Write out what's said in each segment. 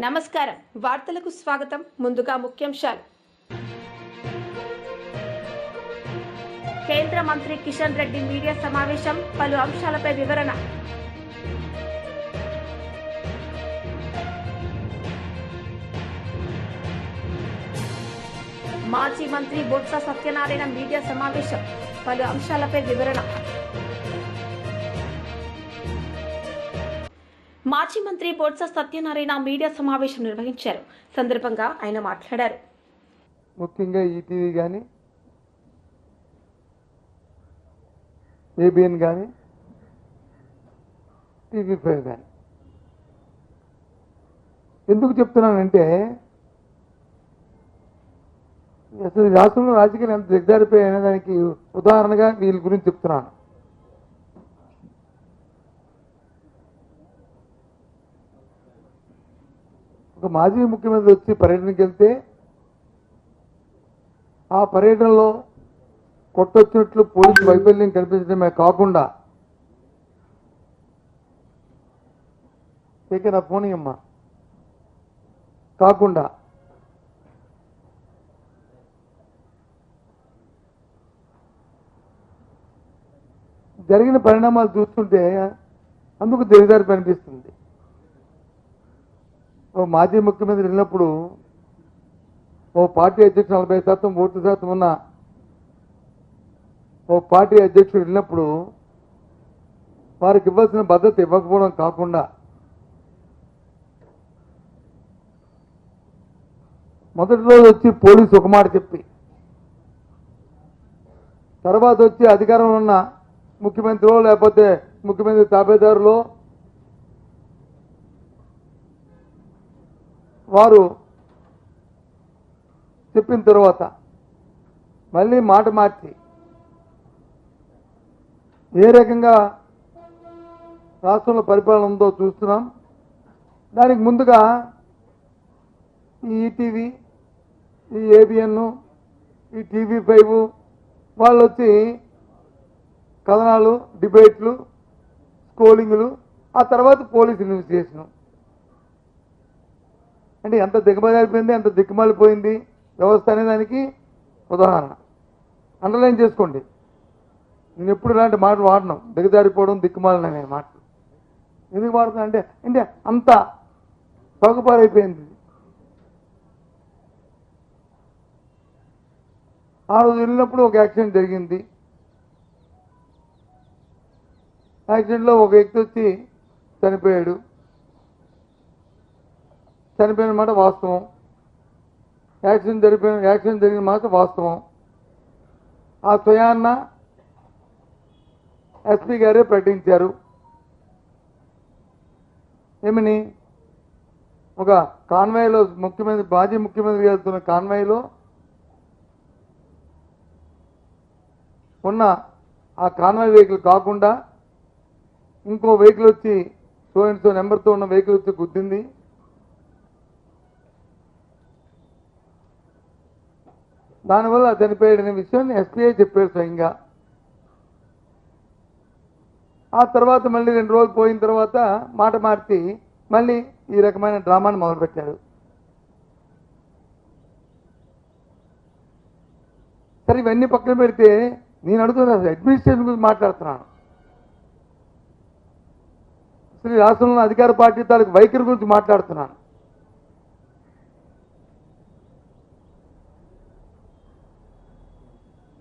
నమస్కారం వార్తలకు స్వాగతం. ముందుగా ముఖ్యాంశాలు. కేంద్ర మంత్రి కిషన్ రెడ్డి మీడియా సమావేశం, పలు అంశాలపై వివరణ. మాజీ మంత్రి బొత్స సత్యనారాయణ మీడియా సమావేశం, పలు అంశాలపై వివరణ. మాజీ మంత్రి బొత్స సత్యనారాయణ మీడియా సమావేశం నిర్వహించారు. సందర్భంగా ఆయన మాట్లాడారు. ముఖ్యంగా ఈటీవీ కానీ ఏబిఎన్ కానీ టీవీ5 కానీ ఎందుకు చెప్తున్నానంటే అసలు రాష్ట్రంలో రాజకీయాలు ఎంత దిగజారిపోయాయి అనే దానికి ఉదాహరణగా వీళ్ళ గురించి చెప్తున్నాను. ఒక మాజీ ముఖ్యమంత్రి వచ్చి పర్యటనకి వెళ్తే ఆ పర్యటనలో కొట్టొచ్చినట్లు పోలీసు వైఫల్యం కల్పించడమే కాకుండా నా ఫోన్ అమ్మా కాకుండా జరిగిన పరిణామాలు చూస్తుంటే అందుకు దిగజారి అనిపిస్తుంది. ఓ మాజీ ముఖ్యమంత్రి వెళ్ళినప్పుడు ఓ పార్టీ అధ్యక్షుడు 40% ఓటు శాతం ఉన్న ఓ పార్టీ అధ్యక్షుడు వెళ్ళినప్పుడు వారికి ఇవ్వాల్సిన భద్రత ఇవ్వకపోవడం కాకుండా మొదటి రోజు వచ్చి పోలీసు ఒక మాట చెప్పి తర్వాత వచ్చి అధికారంలో ఉన్న ముఖ్యమంత్రి లేకపోతే ముఖ్యమంత్రి తాబేదారులో వారు చెప్పిన తర్వాత మళ్ళీ మాట మార్చి ఏ రకంగా రాష్ట్రంలో పరిపాలన ఉందో చూస్తున్నాం. దానికి ముందుగా ఈ ఈటీవీ, ఈ ఏబిఎన్, ఈ టీవీ5 వాళ్ళు వచ్చి కథనాలు, డిబేట్లు, స్కోలింగ్లు, ఆ తర్వాత పోలీస్ ఇన్వెస్టిగేషన్. అంటే ఎంత దిగమజారిపోయింది, ఎంత దిక్కుమాలిపోయింది వ్యవస్థ అనే దానికి ఉదాహరణ. అండర్లైన్ చేసుకోండి. నేను ఎప్పుడు ఇలాంటి మాటలు వాడను, దిగజారిపోవడం, దిక్కుమాలని అనే మాటలు ఎందుకు వాడుతున్నా అంటే అంత సౌకపారైపోయింది. ఆ రోజు వెళ్ళినప్పుడు ఒక యాక్సిడెంట్ జరిగింది. యాక్సిడెంట్లో ఒక వ్యక్తి వచ్చి చనిపోయాడు. చనిపోయిన మాట వాస్తవం. యాక్సిడెంట్ జరిగిన మాట వాస్తవం. ఆ స్వయాన్న ఎస్పీ గారే ప్రకటించారు. ఏమని? ఒక కాన్వాయ్లో మాజీ ముఖ్యమంత్రి వెళ్తున్న కాన్వాయ్లో ఉన్న ఆ కాన్వాయ్ వెహికల్ కాకుండా ఇంకో వెహికల్ వచ్చి సో నెంబర్తో ఉన్న వెహికల్ వచ్చి గుద్దింది. దానివల్ల చనిపోయాడనే విషయాన్ని ఎస్పీఐ చెప్పారు స్వయంగా. ఆ తర్వాత మళ్ళీ 2 రోజులు పోయిన తర్వాత మాట మార్చి మళ్ళీ ఈ రకమైన డ్రామాను మొదలుపెట్టారు. సరే, ఇవన్నీ పక్కన పెడితే నేను అడుగుతున్నా, అడ్మినిస్ట్రేషన్ గురించి మాట్లాడుతున్నాను. అసలు రాష్ట్రంలో అధికార పార్టీ తాలూకు వైఖరి గురించి మాట్లాడుతున్నాను.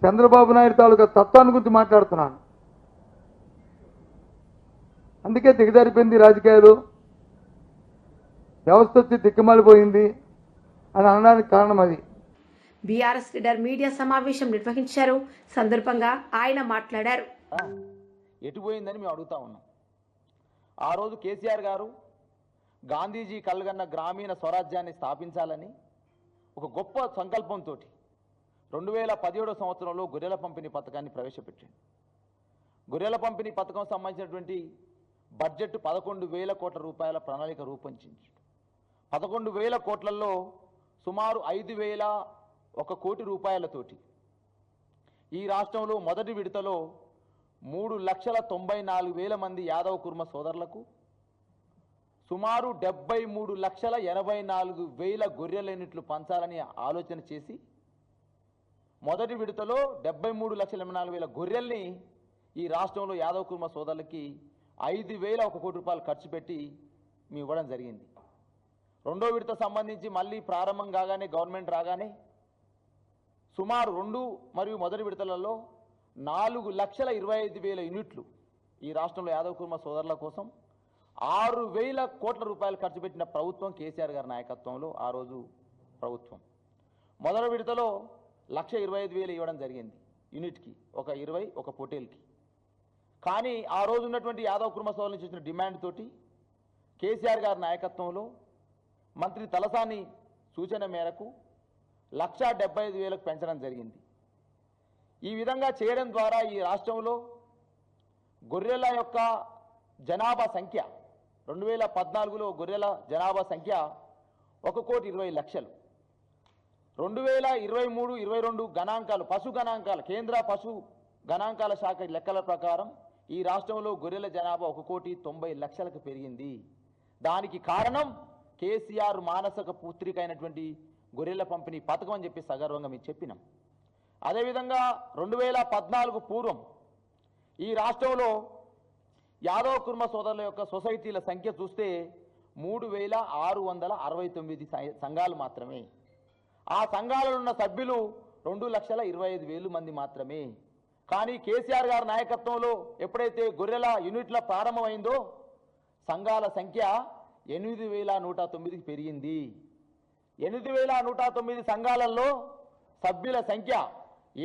చంద్రబాబు నాయుడు తాలూకా తత్వాన్ని గురించి మాట్లాడుతున్నాను. అందుకే దిగజారిపోయింది రాజకీయాలు, వ్యవస్థ వచ్చి దిక్కుమాలిపోయింది అని అనడానికి కారణం అది. బీఆర్ఎస్ లీడర్ మీడియా సమావేశం నిర్వహించారు. సందర్భంగా ఆయన మాట్లాడారు. ఎటుపోయిందని మేము అడుగుతా ఉన్నాం. ఆ రోజు కేసీఆర్ గారు గాంధీజీ కలగన్న గ్రామీణ స్వరాజ్యాన్ని స్థాపించాలని ఒక గొప్ప సంకల్పంతో 2017 సంవత్సరంలో గొర్రెల పంపిణీ పథకాన్ని ప్రవేశపెట్టింది. గొర్రెల పంపిణీ పథకం సంబంధించినటువంటి బడ్జెట్ 11,000 కోట్ల రూపాయల ప్రణాళిక రూపొందించి 11,000 కోట్లలో సుమారు 5,001 కోటి రూపాయలతోటి ఈ రాష్ట్రంలో మొదటి విడతలో 3,94,000 మంది యాదవ కుర్మ సోదరులకు సుమారు 73,84,000 గొర్రెల యూనిట్లు పంచాలని ఆలోచన చేసి మొదటి విడతలో 73,84,000 గొర్రెల్ని ఈ రాష్ట్రంలో యాదవ్ కుర్మ సోదరులకి 5,001 కోటి రూపాయలు ఖర్చు పెట్టి మేము ఇవ్వడం జరిగింది. రెండో విడత సంబంధించి మళ్ళీ ప్రారంభం కాగానే గవర్నమెంట్ రాగానే సుమారు 2 మరియు మొదటి విడతలలో 4,25,000 యూనిట్లు ఈ రాష్ట్రంలో యాదవ్ కుర్మ సోదరుల కోసం 6,000 కోట్ల రూపాయలు ఖర్చు పెట్టిన ప్రభుత్వం కేసీఆర్ గారి నాయకత్వంలో ఆ రోజు ప్రభుత్వం. మొదటి విడతలో 1,25,000 ఇవ్వడం జరిగింది యూనిట్కి, ఒక 20 ఒక పొటేల్కి. కానీ ఆ రోజు ఉన్నటువంటి యాదవ్ కుర్మ సోదరుల నుంచి వచ్చిన డిమాండ్ తోటి కేసీఆర్ గారి నాయకత్వంలో మంత్రి తలసాని సూచన మేరకు 1,75,000కు పెంచడం జరిగింది. ఈ విధంగా చేయడం ద్వారా ఈ రాష్ట్రంలో గొర్రెల యొక్క జనాభా సంఖ్య 2014లో గొర్రెల జనాభా సంఖ్య 1,20,00,000. 2023-22 గణాంకాలు పశు గణాంకాలు కేంద్ర పశు గణాంకాల శాఖ లెక్కల ప్రకారం ఈ రాష్ట్రంలో గొర్రెల జనాభా 1,90,00,000కు పెరిగింది. దానికి కారణం కేసీఆర్ మానసిక పుత్రిక అయినటువంటి గొర్రెల పంపిణీ పథకం అని చెప్పి సగర్వంగా మేము చెప్పినాం. అదేవిధంగా 2014 పూర్వం ఈ రాష్ట్రంలో యాదవ్ కుర్మ సోదరుల యొక్క సొసైటీల సంఖ్య చూస్తే 3,669 సంఘాలు మాత్రమే. ఆ సంఘాలలో ఉన్న సభ్యులు 2,25,000 మంది మాత్రమే. కానీ కేసీఆర్ గారి నాయకత్వంలో ఎప్పుడైతే గొర్రెల యూనిట్ల ప్రారంభమైందో సంఘాల సంఖ్య 8,109కి పెరిగింది. 8,109 సంఘాలలో సభ్యుల సంఖ్య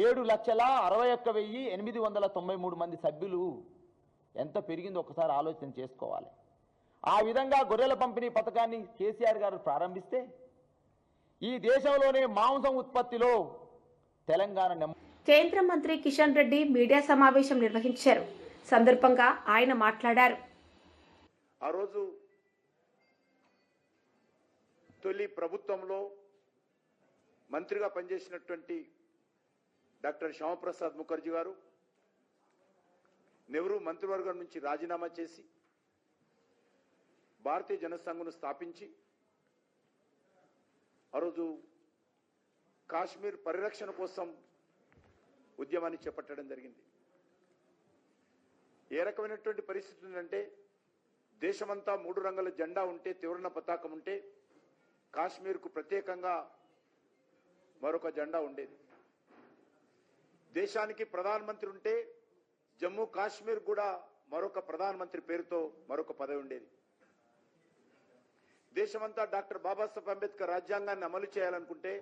7,61,893 మంది సభ్యులు. ఎంత పెరిగిందో ఒకసారి ఆలోచన చేసుకోవాలి. ఆ విధంగా గొర్రెల పంపిణీ పథకాన్ని కేసీఆర్ గారు ప్రారంభిస్తే ఈ దేశంలోనే మాంసం ఉత్పత్తిలో తెలంగాణ కేంద్ర మంత్రి కిషన్ రెడ్డి మీడియా సమావేశం నిర్వహించారు. సందర్భంగా ఆయన మాట్లాడారు. ఆ రోజు తొలి ప్రభుత్వంలో మంత్రిగా పనిచేసినటువంటి డాక్టర్ శ్యామప్రసాద్ ముఖర్జీ గారు నెహ్రూ మంత్రివర్గం నుంచి రాజీనామా చేసి భారతీయ జనసంఘ్ను స్థాపించి ఆ రోజు కాశ్మీర్ పరిరక్షణ కోసం ఉద్యమాన్ని చేపట్టడం జరిగింది. ఏ రకమైనటువంటి పరిస్థితి ఉందంటే దేశమంతా 3 రంగుల జెండా ఉంటే, త్రివర్ణ పతాకం ఉంటే కాశ్మీర్కు ప్రత్యేకంగా మరొక జెండా ఉండేది. దేశానికి ప్రధానమంత్రి ఉంటే జమ్మూ కాశ్మీర్ కూడా మరొక ప్రధానమంత్రి పేరుతో మరొక పదవి ఉండేది. దేశమంతా డాక్టర్ బాబాసాహెబ్ అంబేద్కర్ రాజ్యాంగాన్ని అమలు చేయాలనుకుంటే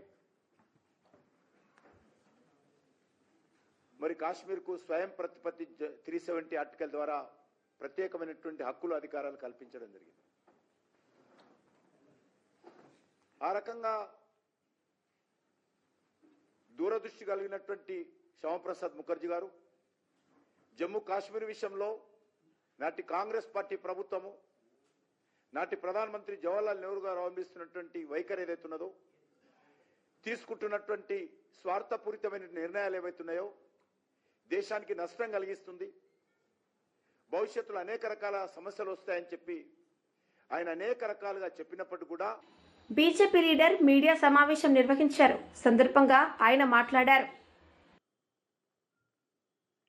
మరి కాశ్మీర్కు స్వయం ప్రతిపత్తి 370 ఆర్టికల్ ద్వారా ప్రత్యేకమైనటువంటి హక్కులు అధికారాలు కల్పించడం జరిగింది. ఆ రకంగా దూరదృష్టి కలిగినటువంటి శ్యామప్రసాద్ ముఖర్జీ గారు జమ్మూ కాశ్మీర్ విషయంలో నాటి కాంగ్రెస్ పార్టీ ప్రభుత్వము, నాటి ప్రధానమంత్రి జవహర్లాల్ నెహ్రూ గారు అవలంబిస్తున్నటువంటి వైఖరి ఏదైతున్నదో, తీసుకుంటున్నటువంటి స్వార్థపూరితమైన నిర్ణయాలు ఏవైతున్నాయో దేశానికి నష్టం కలిగిస్తుంది, భవిష్యత్తులో అనేక రకాల సమస్యలు వస్తాయని చెప్పి ఆయన అనేక రకాలుగా చెప్పినప్పటికీ కూడా బీజేపీ లీడర్ మీడియా సమావేశం నిర్వహించారు. సందర్భంగా ఆయన మాట్లాడారు.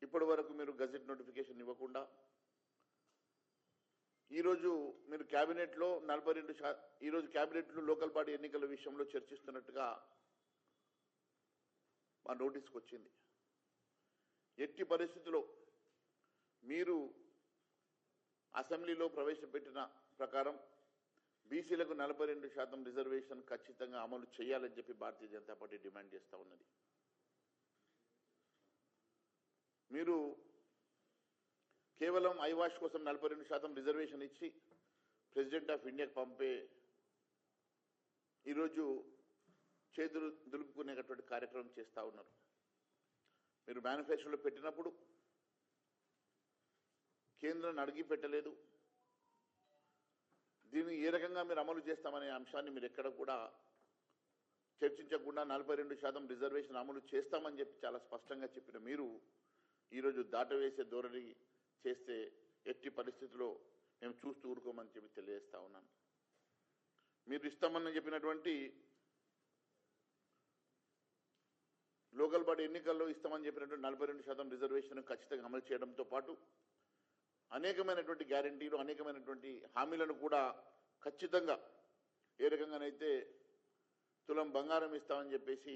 ఇప్పటి వరకు మీరు గజెట్ నోటిఫికేషన్ ఇవ్వకుండా ఈరోజు మీరు క్యాబినెట్లో 42 ఈరోజు క్యాబినెట్లో లోకల్ బాడీ ఎన్నికల విషయంలో చర్చిస్తున్నట్టుగా మా నోటీస్కి వచ్చింది. ఎట్టి పరిస్థితుల్లో మీరు అసెంబ్లీలో ప్రవేశపెట్టిన ప్రకారం బీసీలకు 42% రిజర్వేషన్ ఖచ్చితంగా అమలు చేయాలని చెప్పి భారతీయ జనతా పార్టీ డిమాండ్ చేస్తూ ఉన్నది. మీరు కేవలం ఐవాష్ కోసం 42% రిజర్వేషన్ ఇచ్చి ప్రెసిడెంట్ ఆఫ్ ఇండియాకి పంపే ఈరోజు చేతులు దులుపుకునేటటువంటి కార్యక్రమం చేస్తూ ఉన్నారు. మీరు మేనిఫెస్టోలో పెట్టినప్పుడు కేంద్రాన్ని అడిగి పెట్టలేదు. దీన్ని ఏ రకంగా మీరు అమలు చేస్తామనే అంశాన్ని మీరు ఎక్కడ కూడా చర్చించకుండా 42% రిజర్వేషన్ అమలు చేస్తామని చెప్పి చాలా స్పష్టంగా చెప్పిన మీరు ఈరోజు దాటవేసే ధోరణి చేస్తే ఎట్టి పరిస్థితుల్లో మేము చూస్తూ ఊరుకోమని చెప్పి తెలియజేస్తా ఉన్నాను. మీరు ఇస్తామని చెప్పినటువంటి లోకల్ బాడీ ఎన్నికల్లో ఇస్తామని చెప్పినటువంటి 42% రిజర్వేషన్ ఖచ్చితంగా అమలు చేయడంతో పాటు అనేకమైనటువంటి గ్యారంటీలు, అనేకమైనటువంటి హామీలను కూడా ఖచ్చితంగా ఏ రకంగానైతే తులం బంగారం ఇస్తామని చెప్పేసి,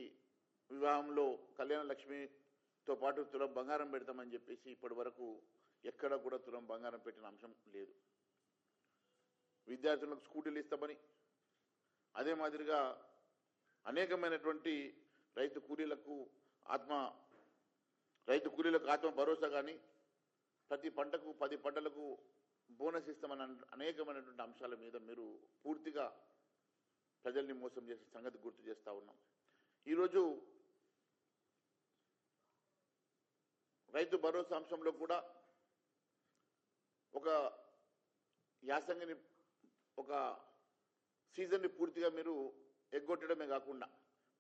వివాహంలో కళ్యాణ లక్ష్మితో పాటు తులం బంగారం పెడతామని చెప్పేసి ఇప్పటి వరకు ఎక్కడ కూడా తులం బంగారం పెట్టిన అంశం లేదు. విద్యార్థులకు స్కూటీలు ఇస్తామని, అదే మాదిరిగా అనేకమైనటువంటి రైతు కూలీలకు ఆత్మ భరోసా కానీ, ప్రతి పంటకు 10 పంటలకు బోనస్ ఇస్తామని అనేకమైనటువంటి అంశాల మీద మీరు పూర్తిగా ప్రజల్ని మోసం చేసే సంగతి గుర్తు చేస్తూ ఉన్నాం. ఈరోజు రైతు భరోసా అంశంలో కూడా ఒక యాసంగిని, ఒక సీజన్ని పూర్తిగా మీరు ఎగ్గొట్టడమే కాకుండా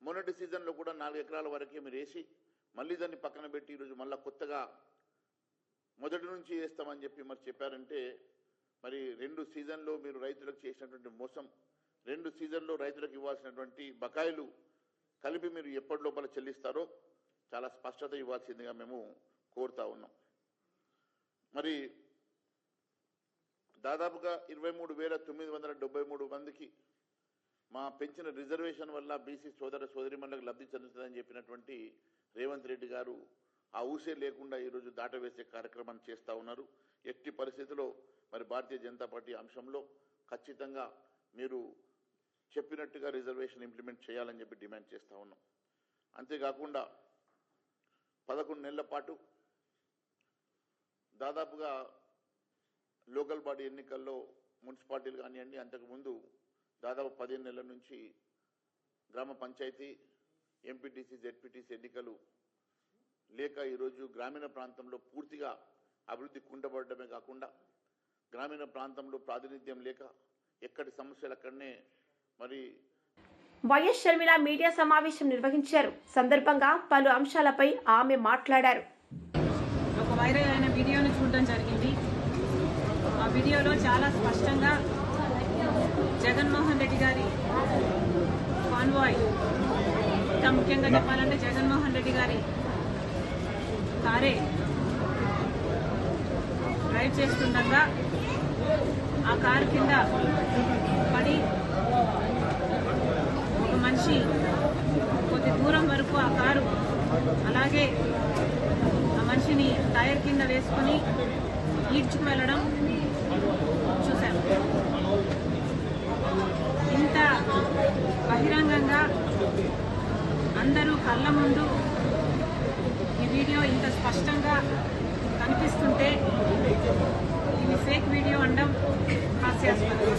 మొన్నటి సీజన్లో కూడా 4 ఎకరాల వరకే మీరు వేసి మళ్ళీ దాన్ని పక్కన పెట్టి ఈరోజు మళ్ళీ కొత్తగా మొదటి నుంచి వేస్తామని చెప్పి మరి చెప్పారంటే, మరి 2 సీజన్లో మీరు రైతులకు చేసినటువంటి మోసం, 2 సీజన్లో రైతులకు ఇవ్వాల్సినటువంటి బకాయిలు కలిపి మీరు ఎప్పటి లోపల చెల్లిస్తారో చాలా స్పష్టత ఇవ్వాల్సిందిగా మేము కోరుతా ఉన్నాం. మరి దాదాపుగా 23,973 మందికి మా పెంచిన రిజర్వేషన్ వల్ల బీసీ సోదర సోదరిమణులకు లబ్ధి చెందుతుందని చెప్పినటువంటి రేవంత్ రెడ్డి గారు ఆ ఊసే లేకుండా ఈరోజు దాటవేసే కార్యక్రమాన్ని చేస్తూ ఉన్నారు. ఎట్టి పరిస్థితిలో మరి భారతీయ జనతా పార్టీ అంశంలో ఖచ్చితంగా మీరు చెప్పినట్టుగా రిజర్వేషన్ ఇంప్లిమెంట్ చేయాలని చెప్పి డిమాండ్ చేస్తూ ఉన్నాం. అంతేకాకుండా 11 నెలల పాటు దాదాపుగా లోకల్ బాడీ ఎన్నికల్లో మున్సిపాలిటీలు కానివ్వండి, అంతకుముందు దాదాపు 15 నెలల నుంచి గ్రామ పంచాయతీ, ఎంపీటీసీ, జెడ్పీటీసీ ఎన్నికలు లేక ఈరోజు గ్రామీణ ప్రాంతంలో పూర్తిగా అభివృద్ధి కుండబడటమే కాకుండా గ్రామీణ ప్రాంతంలో ప్రాతినిధ్యం లేక ఎక్కడి సమస్యలు అక్కడనే మరి వైఎస్ షర్మిల మీడియా సమావేశం నిర్వహించారు. సందర్భంగా పలు అంశాలపై ఆమె మాట్లాడారు. ఒక వైరల్ అయిన వీడియోను చూడడం జరిగింది. ఆ వీడియోలో చాలా స్పష్టంగా జగన్మోహన్ రెడ్డి గారి కాన్వాయ్, ఇంకా ముఖ్యంగా చెప్పాలంటే జగన్మోహన్ రెడ్డి గారి కారే డ్రైవ్ చేస్తుండగా ఆ కారు కింద పడి ఒక మనిషి కొద్ది దూరం వరకు ఆ కారు అలాగే ఆ మనిషిని టైర్ కింద వేసుకుని ఈడ్చుకు వెళ్ళడం చూశాను. ఇంత బహిరంగంగా అందరూ కళ్ళ ముందు ఈ వీడియో ఇంత స్పష్టంగా కనిపిస్తుంటే ఇది ఫేక్ వీడియో అనడం హాస్యాస్పదం.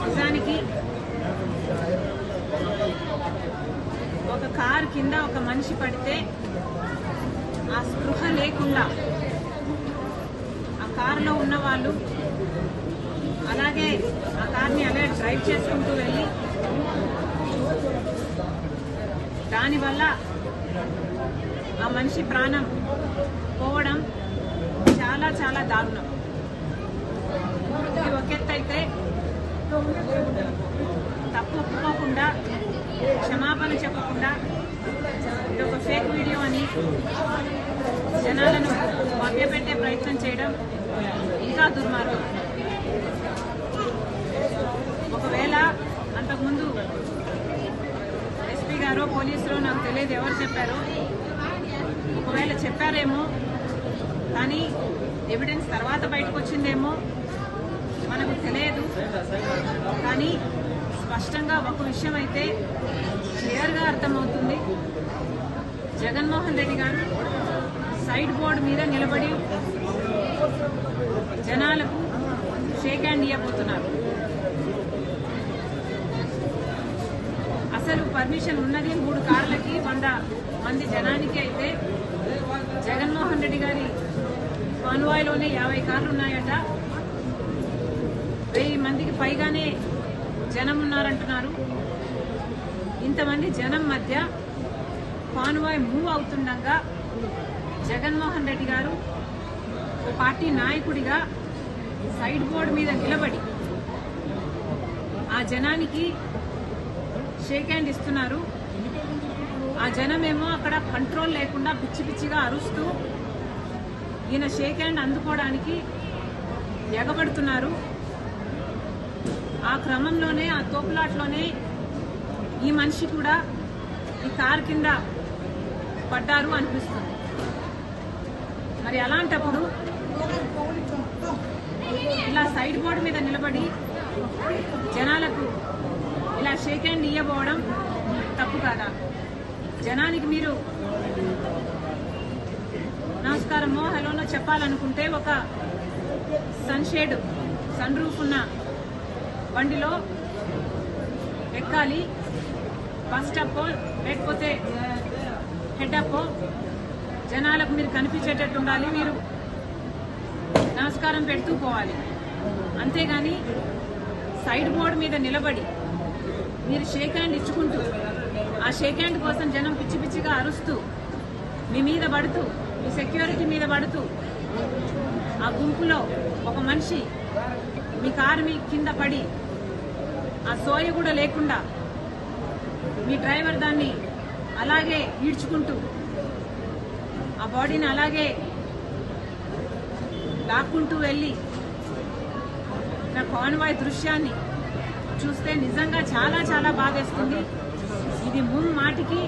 నిజానికి ఒక కారు కింద ఒక మనిషి పడితే ఆ స్పృహ లేకుండా ఆ కారులో ఉన్న వాళ్ళు అలాగే ఆ కార్ని అలా డ్రైవ్ చేసుకుంటూ వెళ్ళి దానివల్ల ఆ మనిషి ప్రాణం పోవడం చాలా చాలా దారుణం. ఇది ఒక ఎత్తు అయితే తప్పు ఒప్పుకోకుండా క్షమాపణ చెప్పకుండా ఇది ఒక ఫేక్ వీడియో అని జనాలను మభ్యపెట్టే ప్రయత్నం చేయడం ఇంకా దుర్మార్గం. ఒకవేళ అంతకుముందు ఎస్పీ గారో పోలీసులో నాకు తెలియదు ఎవరు చెప్పారో, ఒకవేళ చెప్పారేమో కానీ ఎవిడెన్స్ తర్వాత బయటకు వచ్చిందేమో మనకు తెలియదు. కానీ స్పష్టంగా ఒక విషయం అయితే క్లియర్గా అర్థమవుతుంది. జగన్మోహన్ రెడ్డి గారు సైడ్ బోర్డు మీద నిలబడి జనాలకు షేక్ హ్యాండ్ ఇవ్వబోతున్నారు. అసలు పర్మిషన్ ఉన్నది 3 కార్లకి 100 మంది జనానికి అయితే జగన్మోహన్ రెడ్డి గారి కాన్వాయ్లోనే 50 కార్లు ఉన్నాయట. 1000 మందికి పైగానే జనం ఉన్నారంటున్నారు. ఇంతమంది జనం మధ్య కాన్వాయ్ మూవ్ అవుతుండగా జగన్మోహన్ రెడ్డి గారు ఓ పార్టీ నాయకుడిగా సైడ్ బోర్డు మీద నిలబడి ఆ జనానికి షేక్ హ్యాండ్ ఇస్తున్నారు. ఆ జనమేమో అక్కడ కంట్రోల్ లేకుండా పిచ్చి పిచ్చిగా అరుస్తూ ఈయన షేక్ హ్యాండ్ అందుకోవడానికి ఎగబడుతున్నారు. ఆ క్రమంలోనే ఆ తోపులాట్లోనే ఈ మనిషి కూడా ఈ కారు కింద పడ్డారు అనిపిస్తుంది. మరి అలాంటప్పుడు ఇలా సైడ్ బోర్డు మీద నిలబడి జనాలకు ఇలా షేక్ హ్యాండ్ ఇవ్వబోవడం తప్పు కాదా? జనానికి మీరు నమస్కారమో హలోనో చెప్పాలనుకుంటే ఒక సన్షేడ్ సన్ రూఫ్ ఉన్న బండిలో ఎక్కాలి, బస్ స్టాప్ లేకపోతే హెడ్ అప్ జనాలకు మీరు కనిపించేటట్టు ఉండాలి, మీరు నమస్కారం పెడుతూ పోవాలి. అంతేగాని సైడ్ బోర్డు మీద నిలబడి మీరు షేక్ హ్యాండ్ ఇచ్చుకుంటూ ఆ షేక్ హ్యాండ్ కోసం జనం పిచ్చి పిచ్చిగా అరుస్తూ మీ మీద పడుతూ మీ సెక్యూరిటీ మీద పడుతూ ఆ గుంపులో ఒక మనిషి మీ కారు మీ కింద పడి ఆ సోయ కూడా లేకుండా మీ డ్రైవర్ దాన్ని అలాగే ఈడ్చుకుంటూ ఆ బాడీని అలాగే లాక్కుంటూ వెళ్ళి నా కాన్వాయ్ దృశ్యాన్ని చూస్తే నిజంగా చాలా చాలా బాధేస్తుంది. ఇది ముమ్మాటికి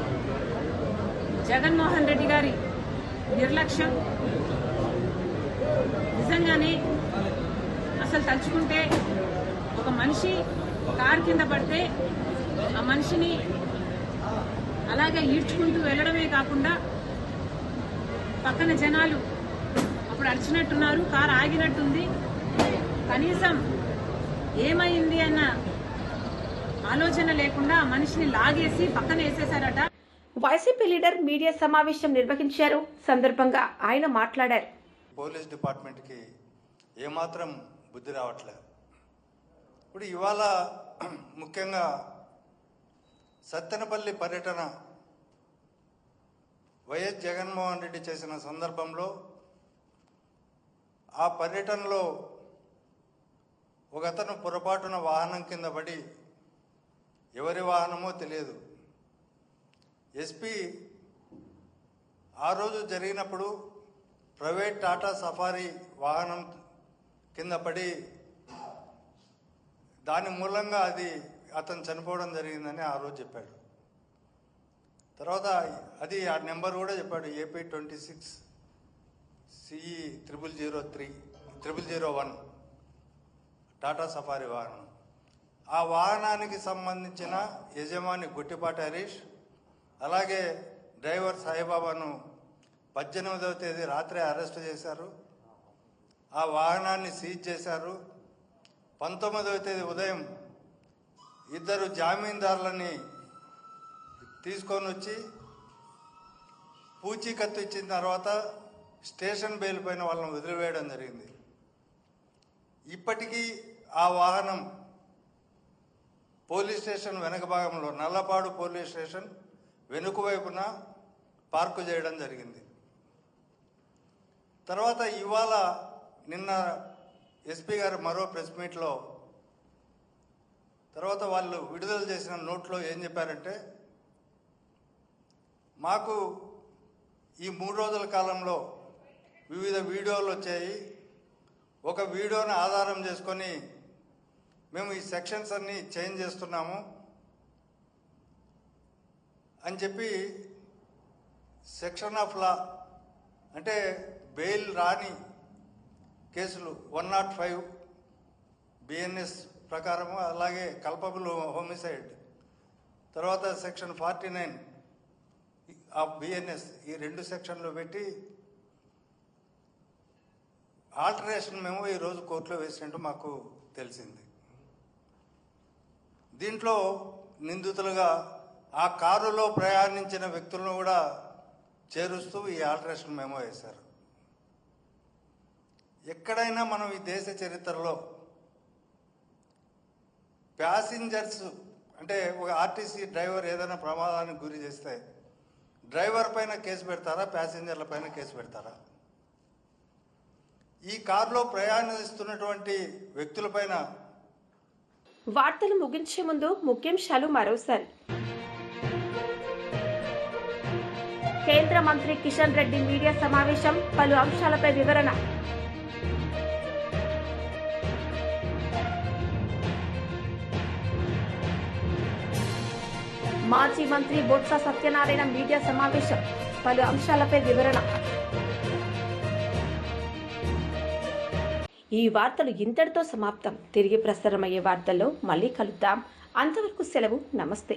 జగన్మోహన్ రెడ్డి గారి నిర్లక్ష్యం. నిజంగానే అసలు తలుచుకుంటే ఒక మనిషి కారు కింద పడితే ఆ మనిషిని అలాగే ఈడ్చుకుంటూ వెళ్ళడమే కాకుండా పక్కన జనాలు అప్పుడు అరిచినట్టున్నారు, కారు ఆగినట్టుంది, కనీసం ఏమైంది అన్న ఆలోచన లేకుండా ఆ మనిషిని లాగేసి పక్కన వేసేశారట. వైసీపీ లీడర్ మీడియా సమావేశం నిర్వహించారు. సందర్భంగా ఆయన మాట్లాడారు. పోలీస్ డిపార్ట్మెంట్కి ఏమాత్రం బుద్ధి రావట్లేదు. ఇప్పుడు ఇవాళ ముఖ్యంగా సత్తెనపల్లి పర్యటన వైఎస్ జగన్మోహన్ రెడ్డి చేసిన సందర్భంలో ఆ పర్యటనలో ఒకతను పొరపాటున వాహనం కింద పడి, ఎవరి వాహనమో తెలియదు, ఎస్పీ ఆ రోజు జరిగినప్పుడు ప్రైవేట్ టాటా సఫారీ వాహనం కింద పడి దాని మూలంగా అతను చనిపోవడం జరిగిందని ఆ రోజు చెప్పాడు. తర్వాత ఆ నెంబర్ కూడా చెప్పాడు, AP 26 CE 0001 టాటా సఫారీ వాహనం. ఆ వాహనానికి సంబంధించిన యజమాని గుట్టిపాటి హరీష్, అలాగే డ్రైవర్ సాయిబాబాను 18వ తేదీ రాత్రి అరెస్ట్ చేశారు. ఆ వాహనాన్ని సీజ్ చేశారు. 19వ తేదీ ఉదయం ఇద్దరు జామీందారులని తీసుకొని వచ్చి పూచీకత్తు ఇచ్చిన తర్వాత స్టేషన్ బెయిల్ పైన వాళ్ళని వదిలివేయడం జరిగింది. ఇప్పటికీ ఆ వాహనం పోలీస్ స్టేషన్ వెనక భాగంలో, నల్లపాడు పోలీస్ స్టేషన్ వెనుక వైపున పార్కు చేయడం జరిగింది. తర్వాత ఇవాళ నిన్న ఎస్పీ గారు మరో ప్రెస్ మీట్లో తర్వాత వాళ్ళు విడుదల చేసిన నోట్లో ఏం చెప్పారంటే, మాకు ఈ 3 రోజుల కాలంలో వివిధ వీడియోలు వచ్చాయి, ఒక వీడియోని ఆధారం చేసుకొని మేము ఈ సెక్షన్స్ అన్నీ చేంజ్ చేస్తున్నాము అని చెప్పి సెక్షన్ ఆఫ్ లా అంటే బెయిల్ రాని కేసులు 105 BNS ప్రకారము, అలాగే కల్పబుల్ హోమిసైడ్, తర్వాత సెక్షన్ 49 ఆఫ్ BNS, ఈ 2 సెక్షన్లు పెట్టి ఆల్టరేషన్ మేము ఈరోజు కోర్టులో వేసినట్టు మాకు తెలిసింది. దీంట్లో నిందితులుగా ఆ కారులో ప్రయాణించిన వ్యక్తులను కూడా చేరుస్తూ ఈ ఆల్టరేషన్ మెమో వేశారు. ఎక్కడైనా మనం ఈ దేశ చరిత్రలో ప్యాసింజర్స్ అంటే ఒక ఆర్టీసీ డ్రైవర్ ఏదైనా ప్రమాదానికి గురి చేస్తే డ్రైవర్ పైన కేసు పెడతారా, ప్యాసింజర్ల పైన కేసు పెడతారా? ఈ కారులో ప్రయాణిస్తున్నటువంటి వ్యక్తులపైన వార్తలు ముగించే ముందు ముఖ్యాంశాలు మరోసారి. కేంద్ర మంత్రి కిషన్ రెడ్డి మీడియా సమావేశం, పలు అంశాలపై వివరణ. మాజీ మంత్రి బొత్స సత్యనారాయణ మీడియా సమావేశం, పలు అంశాలపై వివరణ. ఈ వార్తలు ఇంతటితో సమాప్తం. తిరిగి ప్రసారమయ్యే వార్తల్లో మళ్ళీ కలుద్దాం. అంతవరకు సెలవు. నమస్తే.